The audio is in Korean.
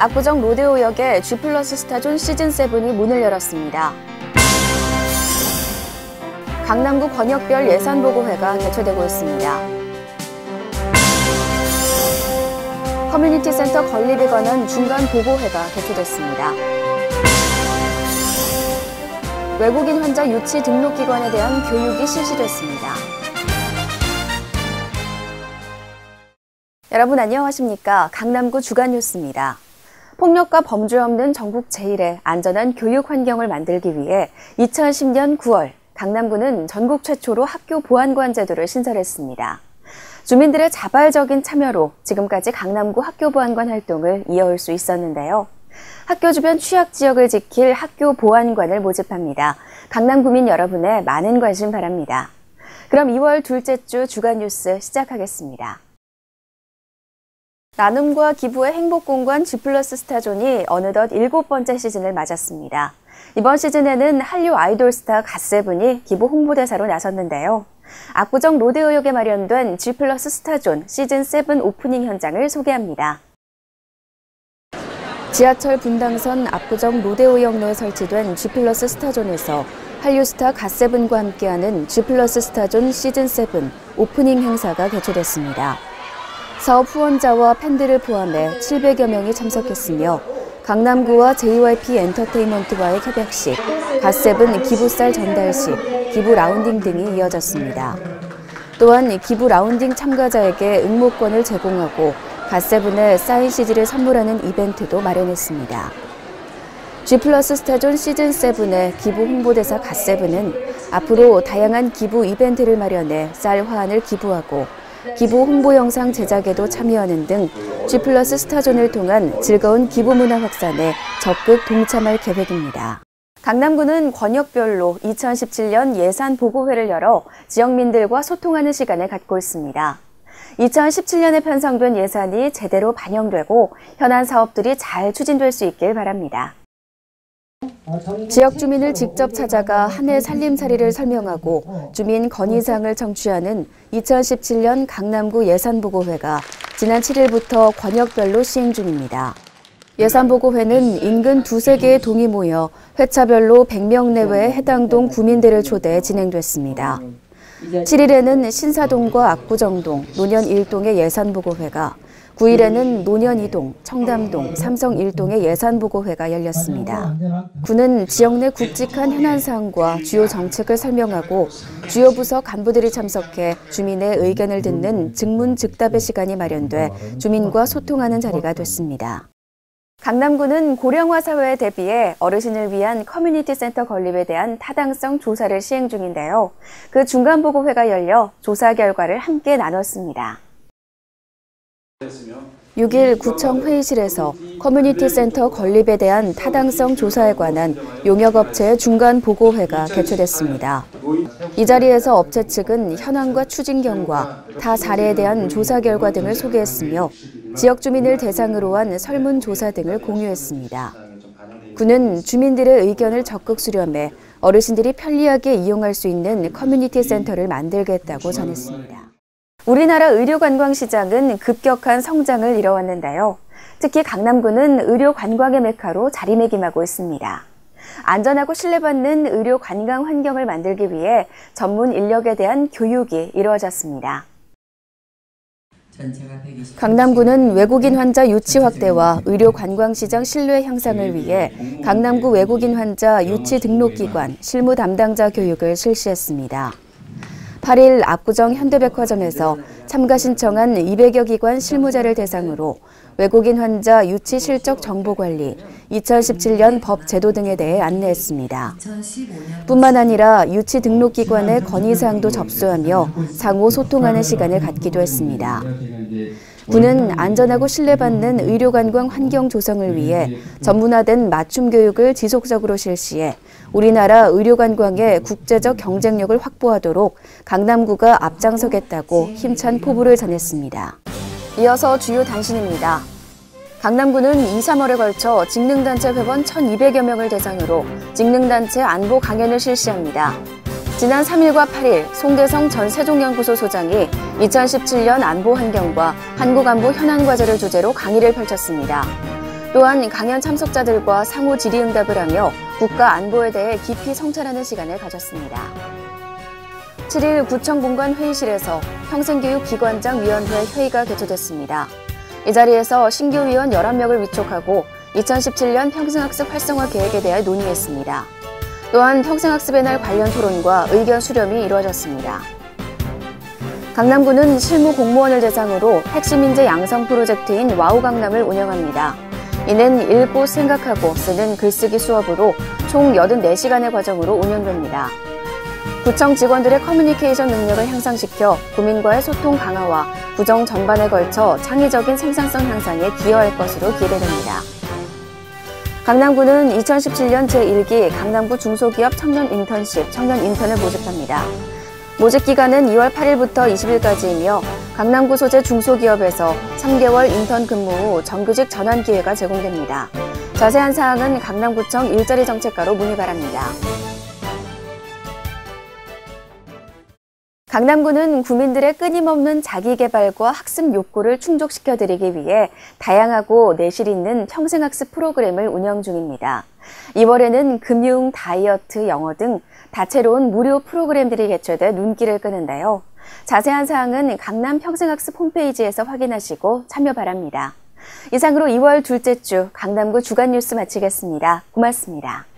압구정 로데오역의 G+ 스타존 시즌7이 문을 열었습니다. 강남구 권역별 예산보고회가 개최되고 있습니다. 커뮤니티 센터 건립에 관한 중간 보고회가 개최됐습니다. 외국인 환자 유치 등록기관에 대한 교육이 실시됐습니다. 여러분 안녕하십니까? 강남구 주간뉴스입니다. 폭력과 범죄 없는 전국 제1의 안전한 교육 환경을 만들기 위해 2010년 9월 강남구는 전국 최초로 학교 보안관 제도를 신설했습니다. 주민들의 자발적인 참여로 지금까지 강남구 학교 보안관 활동을 이어올 수 있었는데요. 학교 주변 취약 지역을 지킬 학교 보안관을 모집합니다. 강남구민 여러분의 많은 관심 바랍니다. 그럼 2월 둘째 주 주간뉴스 시작하겠습니다. 나눔과 기부의 행복공간 G+ 스타존이 어느덧 7번째 시즌을 맞았습니다. 이번 시즌에는 한류 아이돌 스타 갓세븐이 기부 홍보대사로 나섰는데요. 압구정 로데오역에 마련된 G+ 스타존 시즌7 오프닝 현장을 소개합니다. 지하철 분당선 압구정 로데오역 내에 설치된 G+ 스타존에서 한류 스타 갓세븐과 함께하는 G+ 스타존 시즌7 오프닝 행사가 개최됐습니다. 사업 후원자와 팬들을 포함해 700여 명이 참석했으며 강남구와 JYP 엔터테인먼트와의 협약식, 갓세븐 기부쌀 전달식, 기부 라운딩 등이 이어졌습니다. 또한 기부 라운딩 참가자에게 응모권을 제공하고 갓세븐의 사인 CD를 선물하는 이벤트도 마련했습니다. G+ 스타존 시즌7의 기부 홍보대사 갓세븐은 앞으로 다양한 기부 이벤트를 마련해 쌀 화환을 기부하고 기부 홍보 영상 제작에도 참여하는 등 G+ 스타존을 통한 즐거운 기부 문화 확산에 적극 동참할 계획입니다. 강남구는 권역별로 2017년 예산 보고회를 열어 지역민들과 소통하는 시간을 갖고 있습니다. 2017년에 편성된 예산이 제대로 반영되고 현안 사업들이 잘 추진될 수 있길 바랍니다. 지역 주민을 직접 찾아가 한 해 살림살이를 설명하고 주민 건의사항을 청취하는 2017년 강남구 예산보고회가 지난 7일부터 권역별로 시행 중입니다. 예산보고회는 인근 두세 개의 동이 모여 회차별로 100명 내외의 해당 동 구민들을 초대해 진행됐습니다. 7일에는 신사동과 압구정동, 논현 1동의 예산보고회가, 9일에는 논현 2동, 청담동, 삼성 1동의 예산보고회가 열렸습니다. 구는 지역 내 굵직한 현안사항과 주요 정책을 설명하고 주요 부서 간부들이 참석해 주민의 의견을 듣는 즉문즉답의 시간이 마련돼 주민과 소통하는 자리가 됐습니다. 강남구는 고령화 사회에 대비해 어르신을 위한 커뮤니티 센터 건립에 대한 타당성 조사를 시행 중인데요. 그 중간보고회가 열려 조사 결과를 함께 나눴습니다. 6일 구청 회의실에서 커뮤니티 센터 건립에 대한 타당성 조사에 관한 용역업체의 중간보고회가 개최됐습니다. 이 자리에서 업체 측은 현황과 추진경과 타 사례에 대한 조사 결과 등을 소개했으며 지역 주민을 대상으로 한 설문조사 등을 공유했습니다. 구는 주민들의 의견을 적극 수렴해 어르신들이 편리하게 이용할 수 있는 커뮤니티 센터를 만들겠다고 전했습니다. 우리나라 의료관광시장은 급격한 성장을 이뤄왔는데요. 특히 강남구는 의료관광의 메카로 자리매김하고 있습니다. 안전하고 신뢰받는 의료관광 환경을 만들기 위해 전문 인력에 대한 교육이 이루어졌습니다. 강남구는 외국인 환자 유치 확대와 의료관광시장 신뢰 향상을 위해 강남구 외국인 환자 유치 등록기관 실무 담당자 교육을 실시했습니다. 8일 압구정 현대백화점에서 참가 신청한 200여 기관 실무자를 대상으로 외국인 환자 유치 실적 정보 관리, 2017년 법 제도 등에 대해 안내했습니다. 뿐만 아니라 유치 등록기관의 건의사항도 접수하며 상호 소통하는 시간을 갖기도 했습니다. 구는 안전하고 신뢰받는 의료관광 환경 조성을 위해 전문화된 맞춤 교육을 지속적으로 실시해 우리나라 의료관광의 국제적 경쟁력을 확보하도록 강남구가 앞장서겠다고 힘찬 포부를 전했습니다. 이어서 주요 단신입니다. 강남구는 2, 3월에 걸쳐 직능단체 회원 1,200여 명을 대상으로 직능단체 안보 강연을 실시합니다. 지난 3일과 8일 송대성 전 세종연구소 소장이 2017년 안보 환경과 한국 안보 현안 과제를 주제로 강의를 펼쳤습니다. 또한 강연 참석자들과 상호 질의응답을 하며 국가 안보에 대해 깊이 성찰하는 시간을 가졌습니다. 7일 구청 본관 회의실에서 평생교육기관장위원회 회의가 개최됐습니다. 이 자리에서 신규 위원 11명을 위촉하고 2017년 평생학습 활성화 계획에 대해 논의했습니다. 또한 평생학습의 날 관련 토론과 의견 수렴이 이루어졌습니다. 강남구는 실무 공무원을 대상으로 핵심 인재 양성 프로젝트인 와우 강남을 운영합니다. 이는 읽고 생각하고 쓰는 글쓰기 수업으로 총 84시간의 과정으로 운영됩니다. 구청 직원들의 커뮤니케이션 능력을 향상시켜 구민과의 소통 강화와 구정 전반에 걸쳐 창의적인 생산성 향상에 기여할 것으로 기대됩니다. 강남구는 2017년 제1기 강남구 중소기업 청년 인턴십 청년 인턴을 모집합니다. 모집 기간은 2월 8일부터 20일까지이며 강남구 소재 중소기업에서 3개월 인턴 근무 후 정규직 전환 기회가 제공됩니다. 자세한 사항은 강남구청 일자리 정책과로 문의 바랍니다. 강남구는 구민들의 끊임없는 자기개발과 학습 욕구를 충족시켜드리기 위해 다양하고 내실 있는 평생학습 프로그램을 운영 중입니다. 2월에는 금융, 다이어트, 영어 등 다채로운 무료 프로그램들이 개최돼 눈길을 끄는데요. 자세한 사항은 강남 평생학습 홈페이지에서 확인하시고 참여 바랍니다. 이상으로 2월 둘째 주 강남구 주간 뉴스 마치겠습니다. 고맙습니다.